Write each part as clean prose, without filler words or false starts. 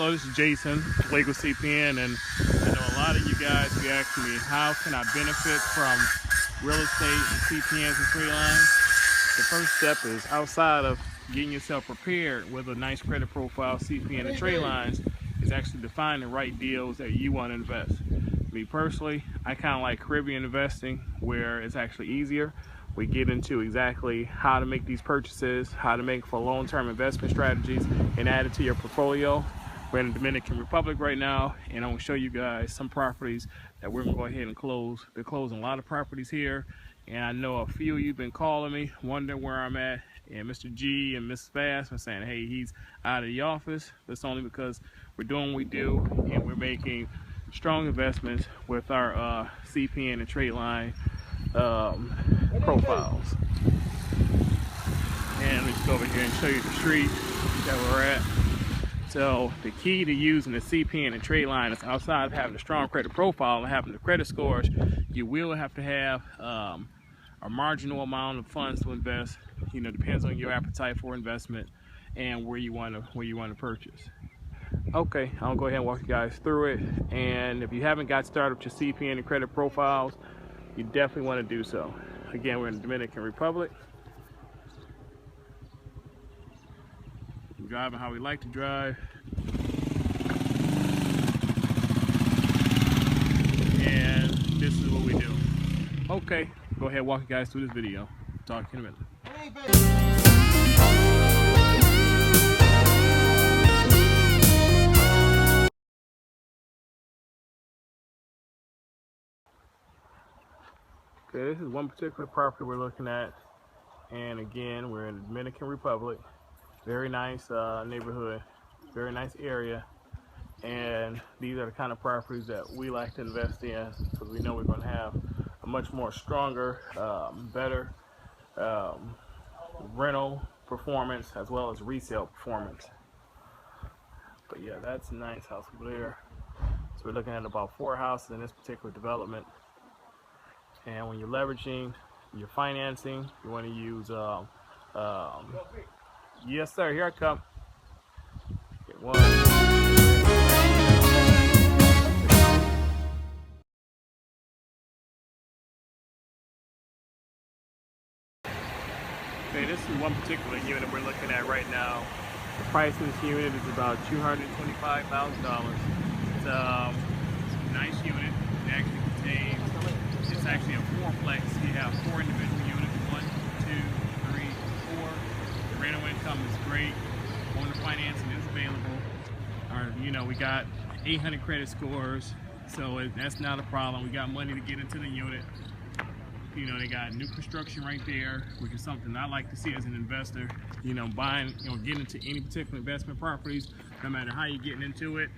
Hello, this is Jason, Legal CPN, and I know a lot of you guys be asking me, how can I benefit from real estate and CPNs and trade lines? The first step is, outside of getting yourself prepared with a nice credit profile, CPN and trade lines, is actually defining the right deals that you want to invest. Me personally, I kind of like Caribbean investing, where it's actually easier. We get into exactly how to make these purchases, how to make for long-term investment strategies, and add it to your portfolio. We're in the Dominican Republic right now, and I'm going to show you guys some properties that we're going to go ahead and close. They're closing a lot of properties here, and I know a few of you have been calling me, wondering where I'm at, and Mr. G and Mrs. Fast are saying, hey, he's out of the office. That's only because we're doing what we do, and we're making strong investments with our CPN and trade line profiles. And let's go over here and show you the street that we're at. So the key to using the CPN and trade line is, outside of having a strong credit profile and having the credit scores, you will have to have a marginal amount of funds to invest. You know, depends on your appetite for investment and where you want to purchase. Okay, I'll go ahead and walk you guys through it. And if you haven't got started with your CPN and credit profiles, you definitely want to do so. Again, we're in the Dominican Republic. We're driving how we like to drive. And this is what we do. Okay, go ahead and walk you guys through this video. Talk to you in a minute. Okay, this is one particular property we're looking at, and again, we're in the Dominican Republic. Very nice neighborhood, very nice area, and these are the kind of properties that we like to invest in, because we know we're going to have a much more stronger, better rental performance as well as resale performance. But yeah, that's a nice house over there. So we're looking at about 4 houses in this particular development. And when you're leveraging your financing, you want to use, yes sir, here I come. Get one. Okay, this is one particular unit we're looking at right now. The price of this unit is about $225,000. It's a nice unit. It actually contains, it's actually a 4-plex. You have 4 individual units, 1, 2, 3, 4. The rental income is great. Owner financing is available. You know, we got 800 credit scores, so that's not a problem. We got money to get into the unit. You know, they got new construction right there, which is something I like to see as an investor. You know, buying, you know, getting into any particular investment properties, no matter how you're getting into it,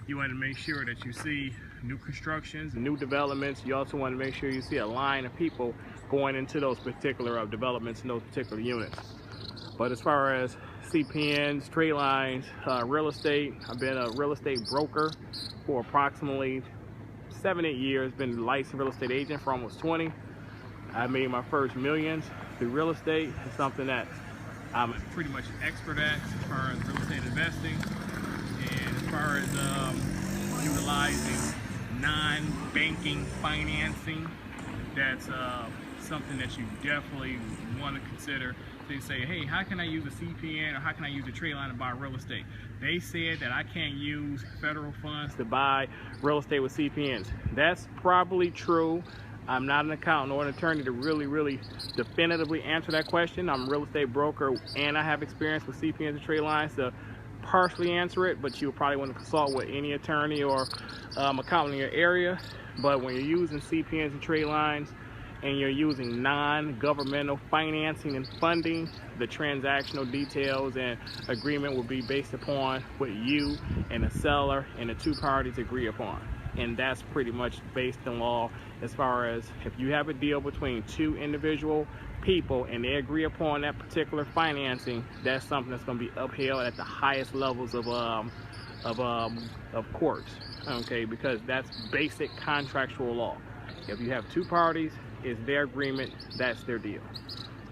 you want to make sure that you see new constructions, new developments. You also want to make sure you see a line of people going into those particular developments in those particular units. But as far as CPNs, trade lines, real estate, I've been a real estate broker for approximately 7-8 years. Been a licensed real estate agent for almost 20. I made my first millions through real estate. It's something that I'm pretty much expert at as far as real estate investing, and as far as utilizing non-banking financing. That's something that you definitely want to consider. So you say, hey, how can I use a CPN or how can I use a trade line to buy real estate? They said that I can't use federal funds to buy real estate with CPNs. That's probably true. I'm not an accountant or an attorney to really definitively answer that question. I'm a real estate broker, and I have experience with CPNs and trade lines to partially answer it, but you'll probably want to consult with any attorney or accountant in your area. But when you're using CPNs and trade lines and you're using non-governmental financing and funding, the transactional details and agreement will be based upon what you and the seller and the 2 parties agree upon. And that's pretty much based in law. As far as if you have a deal between 2 individual people and they agree upon that particular financing, that's something that's going to be upheld at the highest levels of courts. Okay, because that's basic contractual law. If you have 2 parties, it's their agreement, that's their deal.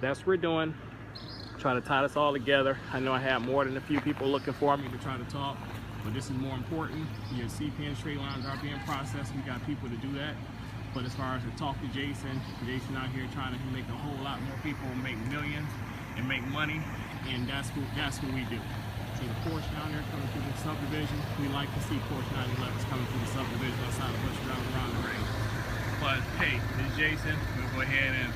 That's what we're doing. Trying to tie this all together. I know I have more than a few people looking for me to try to talk. But this is more important. Your CPN straight lines are being processed. We got people to do that. But as far as to talk to Jason out here trying to make a whole lot more people make millions and make money, and that's what we do. See the Porsche down there coming through the subdivision. We like to see Porsche 911s coming through the subdivision outside of Bush around the ring. But hey, this is Jason. We'll go ahead and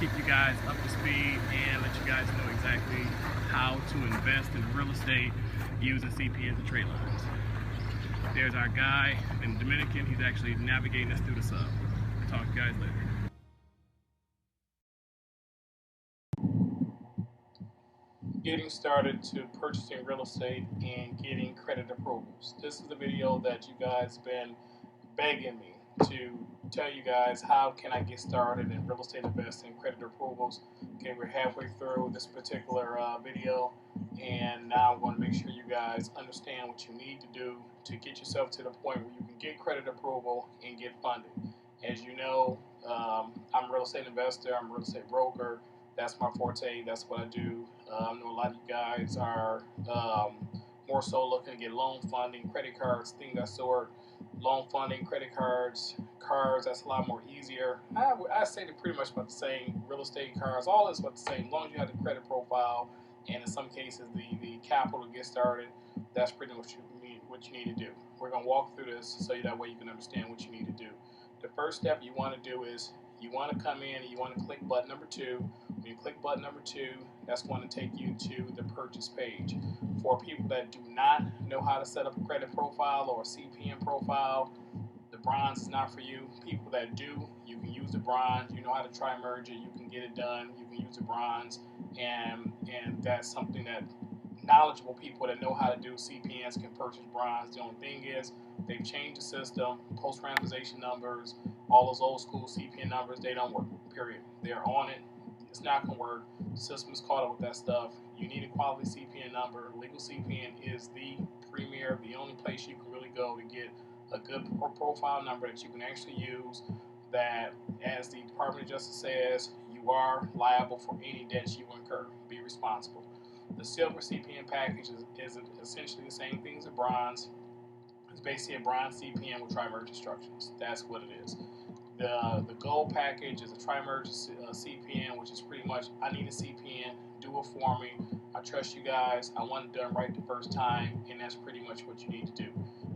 keep you guys up to speed and let you guys know exactly how to invest in real estate using CPNs and trade lines. There's our guy in Dominican. He's actually navigating us through the sub. Talk to you guys later. Getting started to purchasing real estate and getting credit approvals. This is the video that you guys been begging me to tell you guys how can I get started in real estate investing, credit approvals. Okay, we're halfway through this particular video, and now I want to make sure you guys understand what you need to do to get yourself to the point where you can get credit approval and get funded. As you know, I'm a real estate investor, I'm a real estate broker. That's my forte, that's what I do. I know a lot of you guys are more so looking to get loan funding, credit cards, things of that sort. Loan funding, credit cards, that's a lot more easier. I say they're pretty much about the same. Real estate, cars, all is about the same. As long as you have the credit profile and in some cases the capital to get started, that's pretty much what you need to do. We're going to walk through this so that way you can understand what you need to do. The first step you want to do is you want to come in and you want to click button number 2. When you click button number 2, that's going to take you to the purchase page. For people that do not know how to set up a credit profile or a CPN profile, the bronze is not for you. People that do, you can use the bronze. You know how to try merge it. You can get it done. You can use the bronze, and that's something that knowledgeable people that know how to do CPNs can purchase bronze. The only thing is they've changed the system, post-randomization numbers, all those old school CPN numbers, they don't work, period. They're on it. It's not going to work. The system is caught up with that stuff. You need a quality CPN number. Legal CPN is the premier, the only place you can really go to get a good profile number that you can actually use, that, as the Department of Justice says, you are liable for any debts you incur. Be responsible. The silver CPN package is essentially the same thing as a bronze. It's basically a bronze CPN with tri-merge instructions. That's what it is. The gold package is a tri-merge CPN, which is pretty much, I need a CPN, do it for me. I trust you guys. I want it done right the first time, and that's pretty much what you need to do.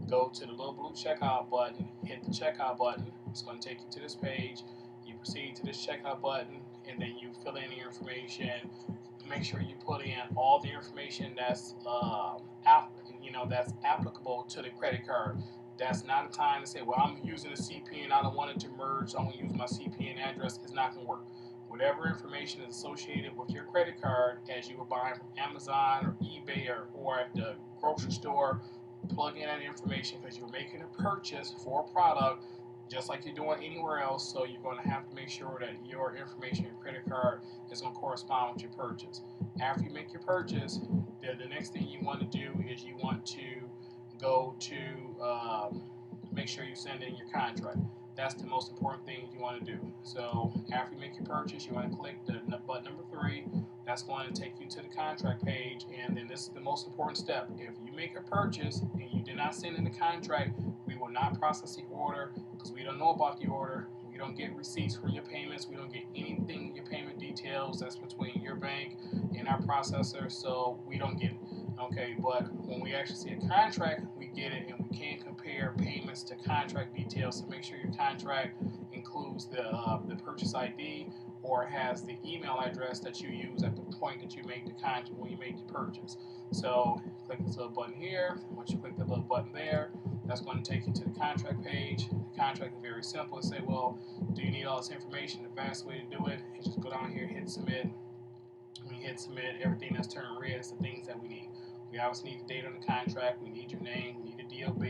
Go to the little blue checkout button, hit the checkout button. It's going to take you to this page. You proceed to this checkout button, and then you fill in your information. Make sure you put in all the information that's that's applicable to the credit card. That's not a time to say, well, I'm using a CPN, I don't want it to merge, so I'm going to use my CPN address. It's not going to work. Whatever information is associated with your credit card as you were buying from Amazon or eBay or at the grocery store, plug in that information because you're making a purchase for a product just like you're doing anywhere else, so you're going to have to make sure that your information, your credit card, is going to correspond with your purchase. After you make your purchase, the next thing you want to do is you want to go to make sure you send in your contract. That's the most important thing you want to do. So after you make your purchase, you want to click the button number 3. That's going to take you to the contract page, and then this is the most important step. If you make a purchase and you did not send in the contract, we will not process the order because we don't know about the order. We don't get receipts from your payments. We don't get anything, your payment details. That's between your bank and our processor, so we don't get it. Okay, but when we actually see a contract, we get it, and we can compare payments to contract details to make sure your contract includes the purchase ID or has the email address that you use at the point that you make the contract when you make the purchase. So click this little button here. Once you click the little button there, that's going to take you to the contract page. The contract is very simple. Say, well, do you need all this information? The fast way to do it is just go down here, hit submit. When you hit submit, everything that's turned red is the things that we need. We obviously need the date on the contract. We need your name. We need a DOB.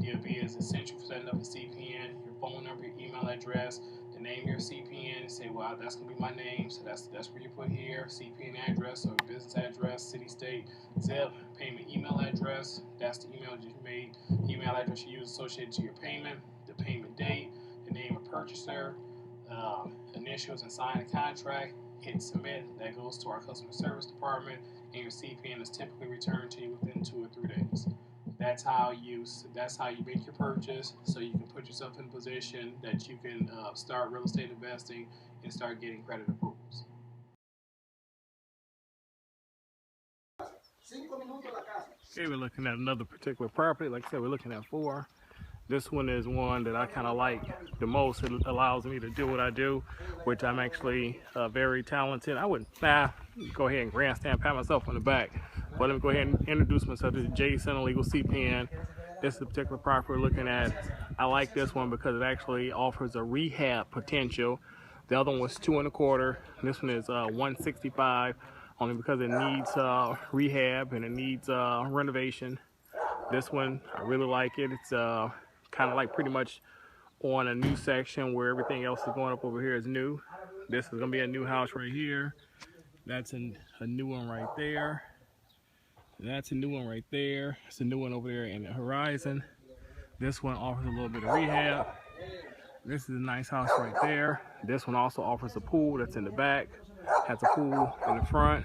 DOB is essential for setting up a CPN. Your phone number, your email address, the name of your CPN. Say, well, that's going to be my name. So that's where you put here. CPN address or business address, city, state, zip, payment email address. That's the email that you made. Email address you use associated to your payment. The payment date, the name of purchaser, initials, and sign the contract. Hit submit. That goes to our customer service department, and your CPN is typically returned to you within 2 or 3 days. that's how you make your purchase, so you can put yourself in a position that you can start real estate investing and start getting credit approvals. Okay, we're looking at another particular property. Like I said, we're looking at 4. This one is one that I kind of like the most. It allows me to do what I do, which I'm actually very talented. I wouldn't go ahead and grandstand, pat myself on the back, but let me go ahead and introduce myself. This is Jason, a legal CPN. This is the particular property we're looking at. I like this one because it actually offers a rehab potential. The other one was 2 1/4. This one is 165, only because it needs rehab and it needs renovation. This one, I really like it. It's kind of like pretty much on a new section where everything else is going up over here is new. This is gonna be a new house right here. That's a new one right there. That's a new one right there. It's a new one over there in the horizon. This one offers a little bit of rehab. This is a nice house right there. This one also offers a pool that's in the back. Has a pool in the front.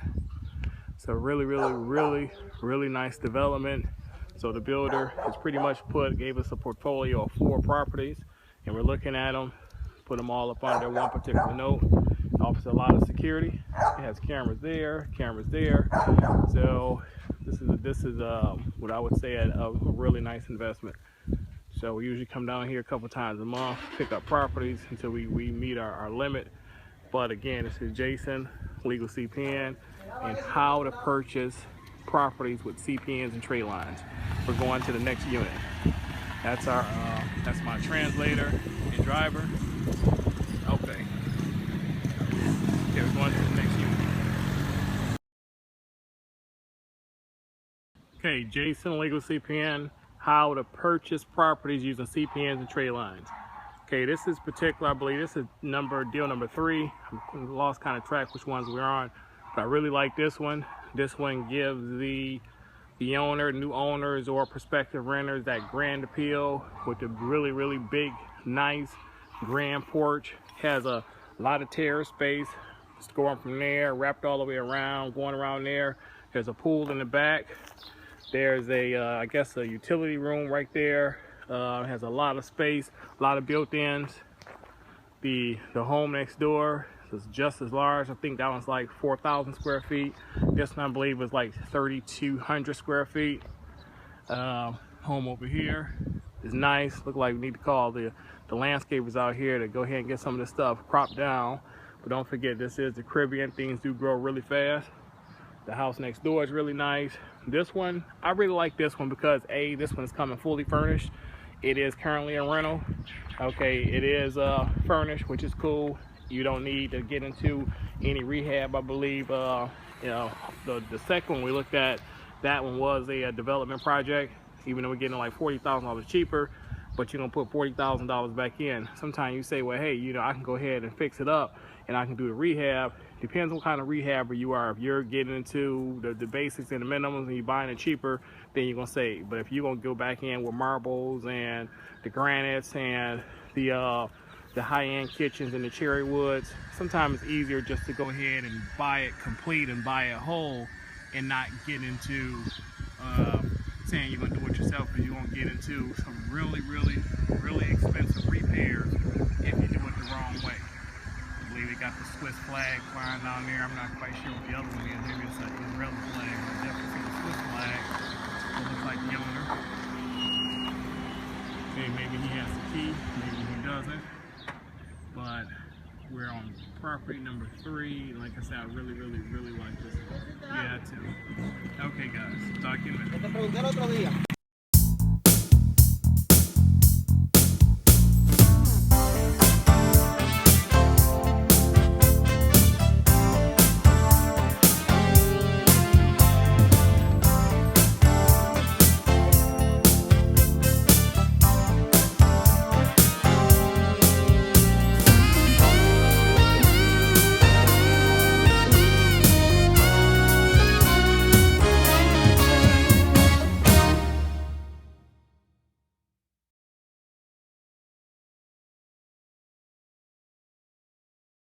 So really nice development. So the builder has pretty much gave us a portfolio of 4 properties, and we're looking at them, put them all up under one particular note. It offers a lot of security. It has cameras there, So this is what I would say a really nice investment. So we usually come down here a couple times a month, pick up properties until we meet our limit. But again, this is Jason, legal CPN, and how to purchase properties with CPNs and trade lines. We're going to the next unit. That's my translator and driver. Okay, we're going to the next unit. Okay, Jason, legal CPN, how to purchase properties using CPNs and trade lines. Okay, this is particular, I believe this is deal number 3. I lost kind of track which ones we're on, but I really like this one. This one gives the owner, new owners, or prospective renters that grand appeal with the really big, nice grand porch. Has a lot of terrace space. Just going from there, wrapped all the way around, going around there. There's a pool in the back. There's I guess a utility room right there. Has a lot of space, a lot of built-ins. The home next door is just as large. I think that one's like 4,000 square feet. This one I believe was like 3,200 square feet. Home over here is nice. Look like we need to call the landscapers out here to go ahead and get some of this stuff cropped down. But don't forget, this is the Caribbean. Things do grow really fast. The house next door is really nice. This one, I really like this one because this one is coming fully furnished. It is currently a rental. Okay, it is furnished, which is cool. You don't need to get into any rehab, I believe. The second one we looked at, that one was a development project, even though we're getting like $40,000 cheaper, but you're gonna put $40,000 back in. Sometimes you say, well, hey, I can go ahead and fix it up and I can do the rehab. Depends what kind of rehabber you are. If you're getting into the basics and the minimums and you're buying it cheaper, then you're gonna save. But if you're gonna go back in with marbles and the granites and the high-end kitchens and the cherry woods, sometimes it's easier just to go ahead and buy it complete and buy it whole and not get into saying you're gonna do it yourself, because you're gonna get into some really expensive repairs if you do it the wrong way. I believe they got the Swiss flag flying down there. I'm not quite sure what the other one is. Maybe it's an Israeli flag, but I definitely see the Swiss flag. It looks like the owner. Okay, maybe he has the key, maybe he doesn't. But we're on property number 3. Like I said, I really like this. Yeah, too. Okay, guys. Talk to you in a minute.